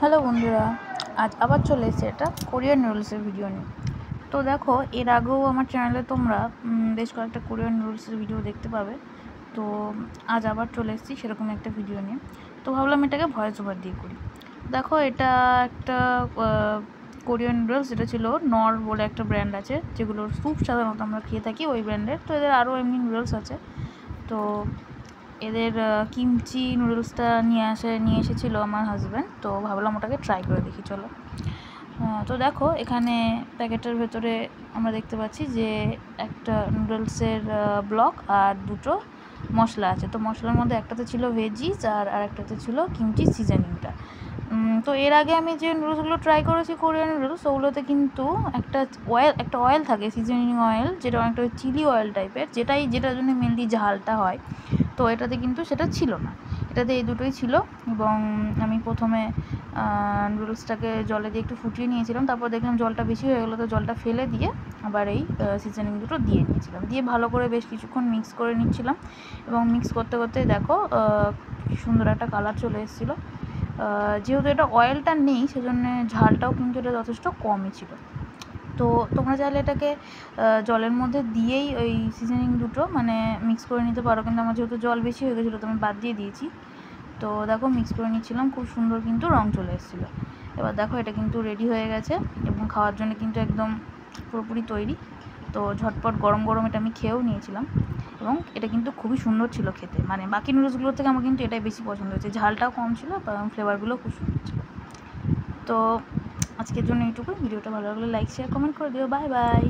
Hello বন্ধুরা, আজ আবার চলে এসেছে এটা কোরিয়ান নুডলসের ভিডিও নিয়ে। তো দেখো, এর আগেও আমার চ্যানেলে তোমরা বেশ কয়েকটা কোরিয়ান নুডলসের ভিডিও দেখতে পাবে। তো আজ আবার চলে এসেছি সেরকম একটা ভিডিও নিয়ে। তো ভাবলাম এটাকে ভয়েস ওভার দিয়ে করি। দেখো, এটা একটা কোরিয়ান নুডলস। এটা ছিল নর বলে একটা ব্র্যান্ড আছে, যেগুলোর স্যুপ সাধারণত আমরা খেয়ে থাকি ওই ব্র্যান্ডের। তো এদের আরও এমনি নুডলস আছে। তো এদের কিমচি নুডলসটা নিয়ে এসেছিলো আমার হাজব্যান্ড। তো ভাবলাম ওটাকে ট্রাই করে দেখি, চলো। তো দেখো, এখানে প্যাকেটের ভেতরে আমরা দেখতে পাচ্ছি যে একটা নুডলসের ব্লক আর দুটো মশলা আছে। তো মশলার মধ্যে একটাতে ছিল ভেজিস আর আরেকটাতে ছিল কিমচি সিজনিংটা। তো এর আগে আমি যে নুডলসগুলো ট্রাই করেছি কোরিয়ান নুডলস, ওগুলোতে কিন্তু একটা অয়েল থাকে, সিজনিং অয়েল, যেটা অনেকটা চিলি অয়েল টাইপের, যেটার জন্য মেনলি ঝালটা হয়। তো এটাতে কিন্তু সেটা ছিল না, এটাতে এই দুটোই ছিল। এবং আমি প্রথমে নুডলসটাকে জলে দিয়ে একটু ফুটিয়ে নিয়েছিলাম, তারপর দেখলাম জলটা বেশি হয়ে গেলো, তো জলটা ফেলে দিয়ে আবার এই সিজনিং দুটো দিয়ে নিয়েছিলাম, দিয়ে ভালো করে বেশ কিছুক্ষণ মিক্স করে নিচ্ছিলাম। এবং মিক্স করতে করতে দেখো সুন্দর একটা কালার চলে এসেছিলো। যেহেতু এটা অয়েলটা নেই, সেজন্য ঝালটাও কিন্তু এটা যথেষ্ট কমই ছিল। তো তোমরা চাইলে এটাকে জলের মধ্যে দিয়েই ওই সিজনিং দুটো মানে মিক্স করে নিতে পারো, কিন্তু আমার যেহেতু জল বেশি হয়ে গেছিলো তো আমি বাদ দিয়ে দিয়েছি। তো দেখো, মিক্স করে নিচ্ছিলাম, খুব সুন্দর কিন্তু রং চলে এসেছিলো। এবার দেখো, এটা কিন্তু রেডি হয়ে গেছে এবং খাওয়ার জন্য কিন্তু একদম পুরোপুরি তৈরি। তো ঝটপট গরম গরম এটা আমি খেয়েও নিয়েছিলাম এবং এটা কিন্তু খুবই সুন্দর ছিল খেতে। মানে বাকি নুডলসগুলোর থেকে আমার কিন্তু এটাই বেশি পছন্দ হয়েছে, ঝালটাও কম ছিল এবং ফ্লেভারগুলো খুব সুন্দর ছিল। তো আজকের জন্য এইটুকুই। ভিডিওটা ভালো লাগলে লাইক শেয়ার কমেন্ট করে দিও। Bye bye.